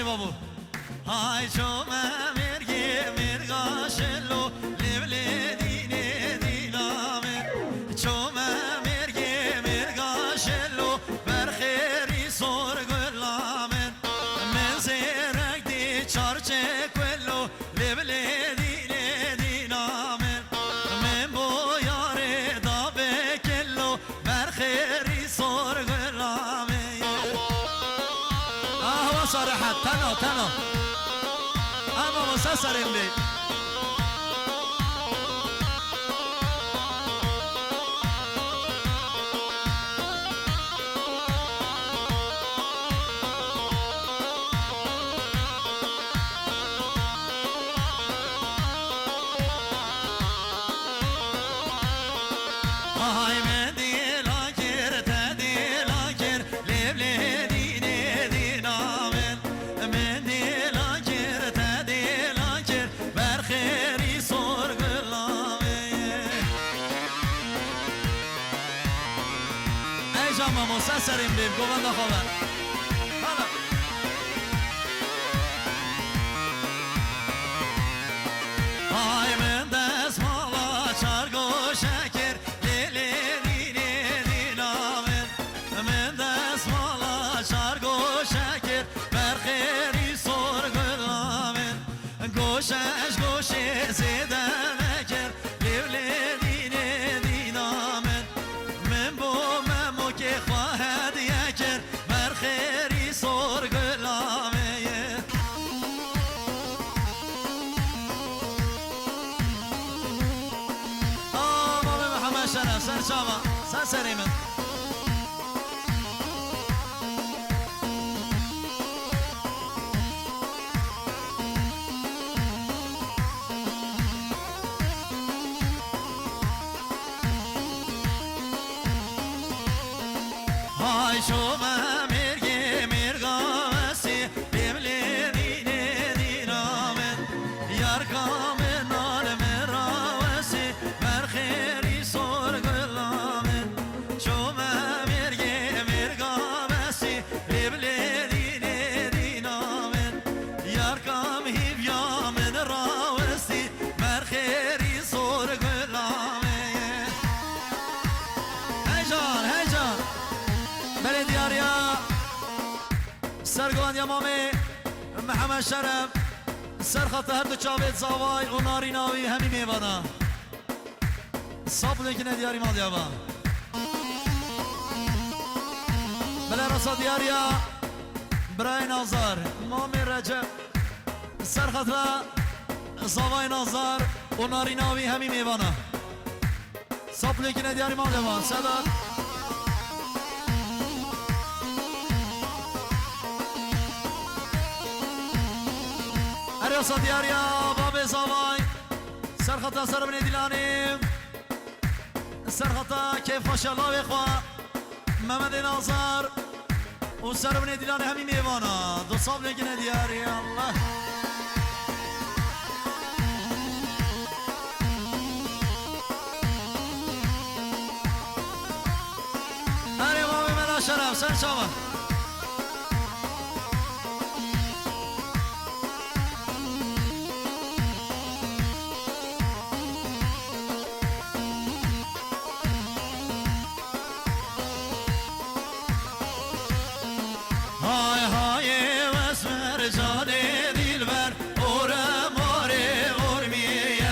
بابو های چومه مرگی مرگاشلو لیبلی دینه دینامه چومه مرگی مرگاشلو برخیری سرگلامه من زیرک دی چارچه کلو لیبلی دینه دینامه من بویاره دا بکلو برخیری سرگلامه صراحة تنو أما مسلسل اللي هاي مدي لاكر تدي لاكر لبلي ديني دينامن مدي لاكر تدي لاكر برخيري صور قلامي اي جامع مسلسلين بيب قوان دا خوبن هاي من دست مالا چارگو شکر لیلی دینی دینامن من دست مالا چارگو شکر برخیری سر گلامن گوشش گوشه زیده نکر لیلی دینی دینامن من بو ممو که خواهد یکر برخیری سر گلامن شرف سر شما سر سری من های شما مرگی مرگاسی بیملی دینه دینامن یار کامن نال مراوسی برخیری سر گلامن شما مرگی مرگاسی بیملی دینه دینامن یار کام هیویامن راوسی برخیری سر گلامن هیجان بله دیاریا سرگوان یمامی محمد شرف سرخط هر دو چاوید زاوای و ناری ناوی همی میوانا صاب لیکنه دیاری مال دیابا بله رسا دیاریا برای نازار مامی رجب سرخط زاوای نازار و ناری ناوی همی میوانا صاب لیکنه دیاری مال دیابا سداد اريوسا دياريا بابي زاواي سرخطا سر بني ديلاني سرخطا كيف ما شاء الله بخوا محمد ناصر وسر بني ديلاني همي ميوانا دو صاب لكنا دياري الله اري بابي ملا شرف سر شابا های های واسمر جانه دیلبر اورم آره اورمیه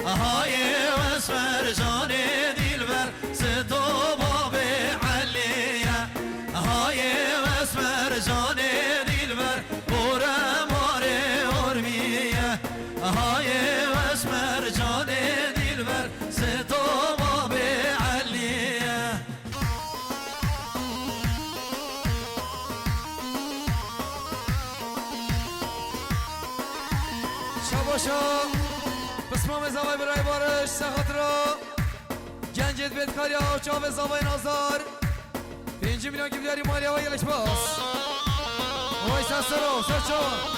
های واسمر جانه دیلبر ستو باب علیه های واسمر جانه دیلبر اورم آره اورمیه های واسمر جانه دیلبر ستو باب علیه باشا بسمام زوای برای بارش سخط را گنجت بیت کاریا چاو زوای نازار 5 میلیون که بیاری مالی های یلش باس وای سرسرو سرچو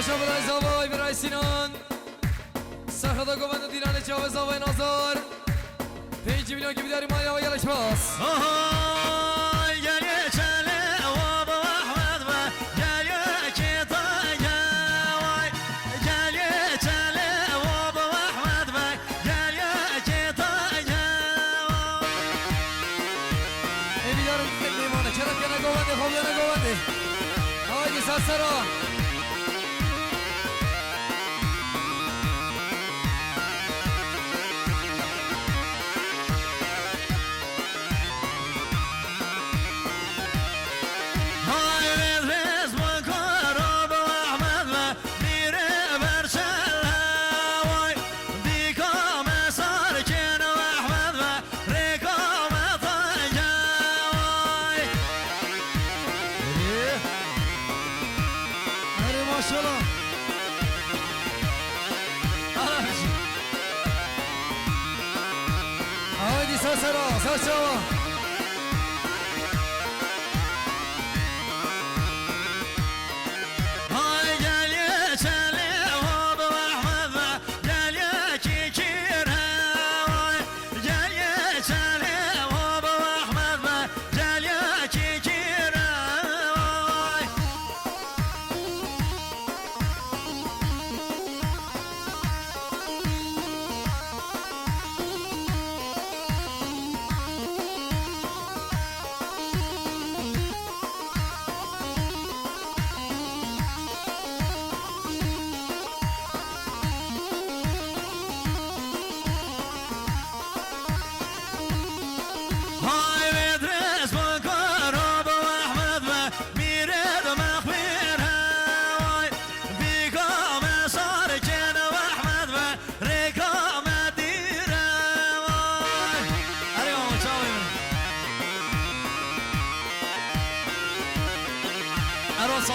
باشه برای زوای برای سینان سرخدا گوند و دیران چاوه زوای نازار 5 میلیون که بیداری مالی و یلش باس گلی چله و با احمد و گلی که تا گوای گلی چله و با احمد و گلی که تا گوای ای بیدارم میمانه چرا که نگوانده خوب نگوانده آقای سرسرا سرسرا های گلی چلی و با احمد و گلی کی کیر های گلی چلی و با احمد و گلی کی کیر های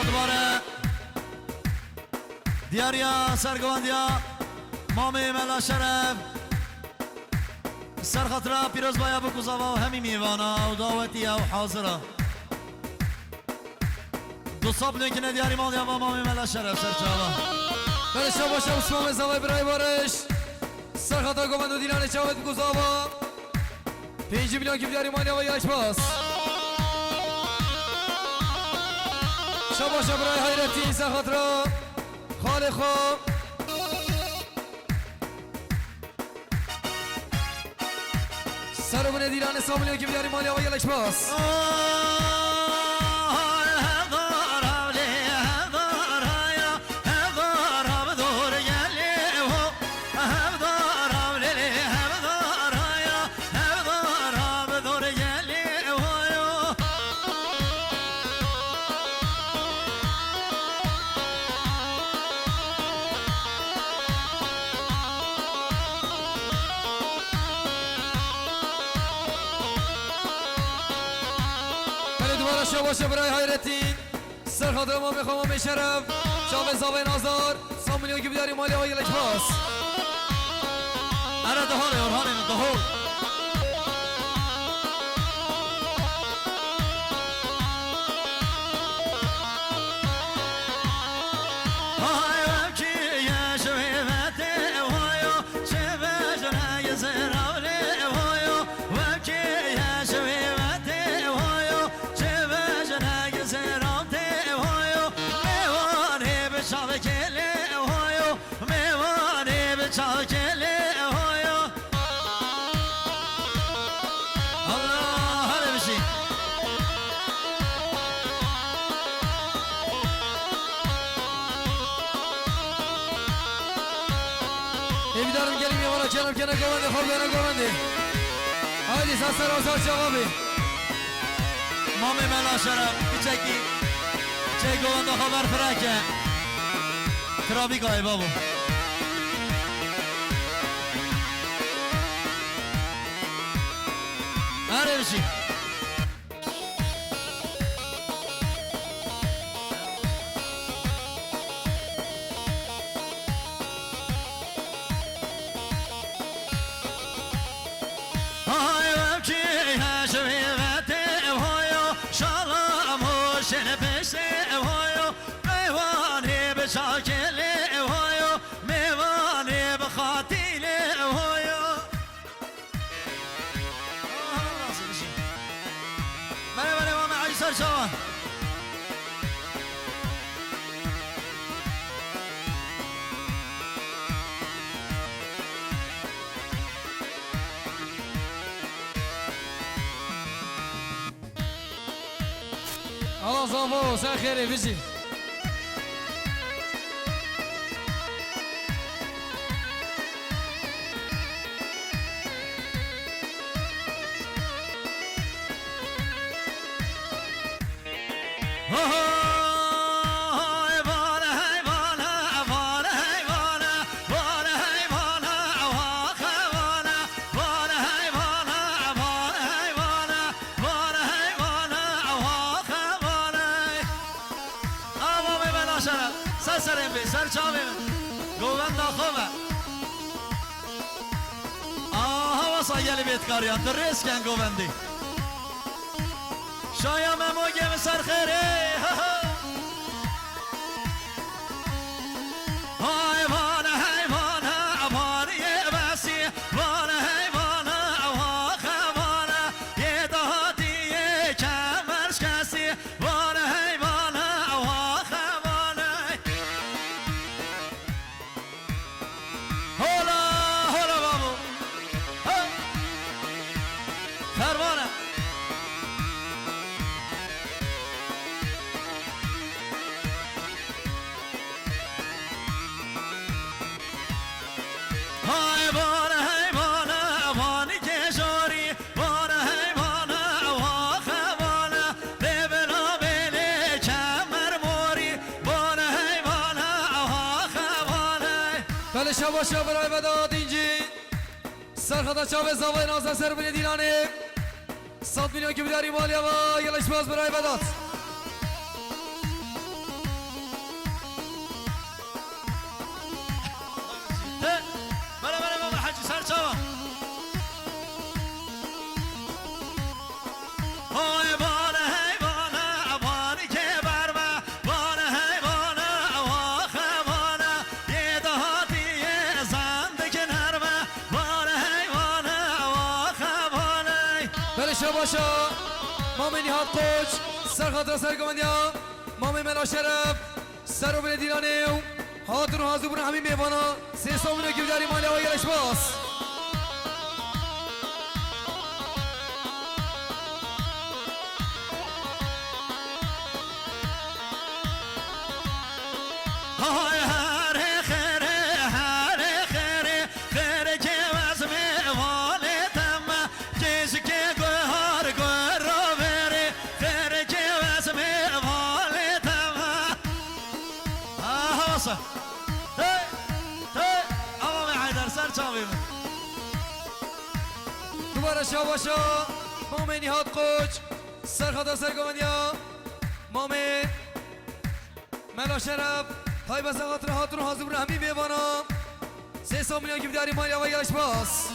دوباره دیاریا سرگواندیا مامی ملا شرف سرخطرا پیروز بایا بکوزاوا و همی میوانا و دعوتی و حاضره دو صاب لینک ندیاری مالیا و مامی ملا شرف سرچاوا برشا باشه عثمان زوای برای بارش سرخطا گوند و دیران چاوت بکوزاوا 5 میلیون که بیداری مالی و یلش باس شباش برای حیرتی سرخطرا خاله خوب سر و بنه دیران سامیلیون که بیداری مالی و یلش باس باشه برای حیرتین سرخاطر ما میخوام و شرف شاو زاوی نازار 100 میلیون که بیداری مالی های یلش باس اره دهاره اورهانه دهور جناب که نگوانده خوب نگوانده هایدی سستر آزار جوابی مامی ملا شرف بچکی چه گوانده خبر فرکه ترافیک های بابو هره بشی شاکل خاطيل هويا بله بله ماما عجي سر شوان الله زامو سا خيري بيجي سر چاوی گوگند خوبه آها واسایل بیتکاریان در ریس کن گوگندی شایم موگم سر خیره های وانه های وانه وانه یه بسی وانه های وانه واخه وانه یه دهاتی یه کمرش کسی وانه های وانه واخه وانه هولا هولا بابو پروانه های وانه های وانه وانی که جاری وانه های وانه واخه وانه ببلا بله کمر موری وانه های وانه واخه وانه بله شبا شب برای بداد اینجی سرخدا چاوه زاوای نازن سر بینی دیرانه 100 میلیون که بیداری مالی و یلش باز برای بداد بله بله بابا حجی سر چاوا های وانه های وانه وانی که برمه وانه های وانه واخه وانه یه دهاتی یه زنده که نرمه وانه های وانه واخه وانه بله شبا شب مامی نهاد قوچ سرخدا سرگمندیا مامی ملا شرف سر و بینی دیرانه حاضر و حاضر بودن همین میوانا 300 میلیون که بیداری مالی و یلش باز های هر خیره هر خیره خیره که وزمه والدم کسی که گوهر گوهر رو بره خیره که وزمه والدم آها واسه آقا می حیدر سر چاوی من دوباره شبا شب مامی نهاد قوچ سرخدا سرگمندیا مامی ملا شرف های بس خاطر حاضر و حاضر بودن همین میوانا 300 میلیون که بیداری مالی و یلش باز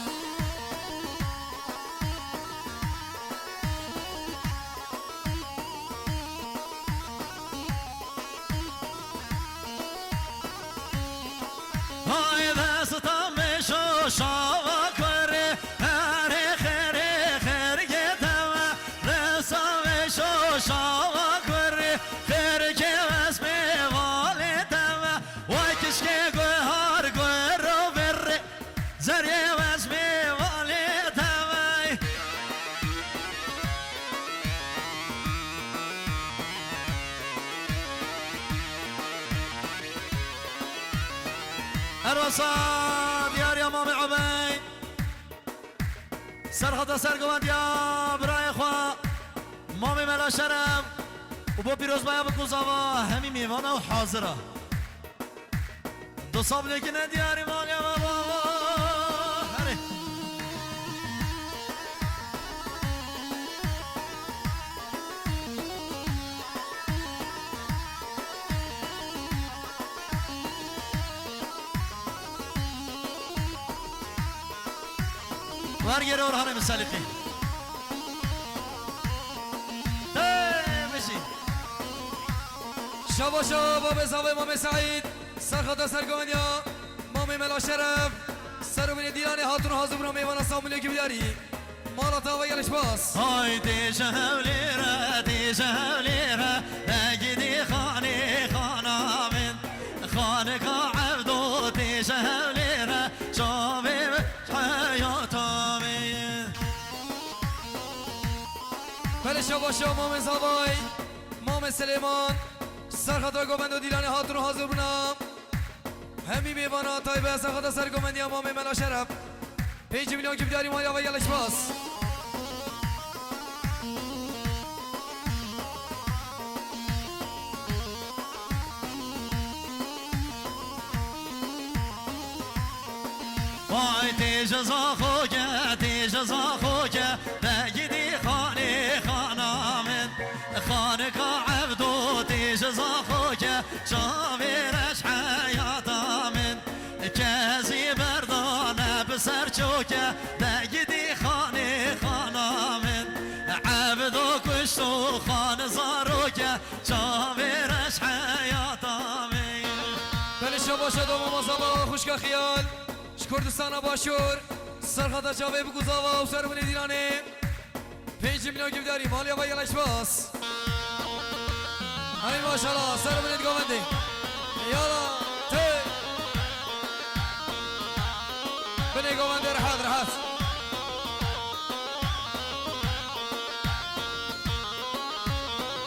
های دستم بشو شاوا کره هر خیره خیره دم دستم بشو شاوا کره خیره که وزمه والدم وای کش که گوهر گوهر رو بره زریه وزمه والدم الوسط دیار یا مام عبید سرخطا سرگوند یا برای خواه مام ملا شرم و با پیروز باید بکوزاوا همی میوانه و حاضره دو صاب لیکنه دیاری مال یا بابا هره ورگره اورهان مسلقی بشین شبا شب به زاویه مام سعید سرخدا سرگمندیا مام ملا شرف هاتون حاضر برام میوان سامولی که بیاری مالا تا و یلش باس های دیجهولیره دیجهولیره نگیدی خانه خانامین خانه کا عبدو دیجهولیره شاوی حیاتامین بله شباشا مام زوای مام سلیمان سرخطا گوبند و دیلان هاتون حاضر برام همی میوانا تایبه سرخطا سرگومندی مام ملا شرف 5 میلیون که بیاری مالا و یلش باس وای تیجزا خوگه تیجزا خوگه نگیدی خانه خانامن خانه کا عبدو تیجزا خوگه شاویرش حیاتامن کزی بردانه بسر چوکه نگیدی خانه خانامن عبدو کشتو خانه زاروکه شاویرش حیاتامن بله شباشا دوم مصابه خوشگاه خیال کردستان باشور سرخطا چاوه بگو زاوا و سرمونی دیرانه 5 میلیون که بیداری مالی آبا یلش باس همین ماشالله سرمونی دیگامنده یالا تی بنی گامنده رحات رحات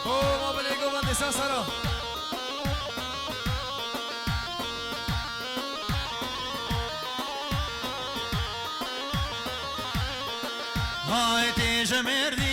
او ما بنی گامنده ساسارا های تیج مردی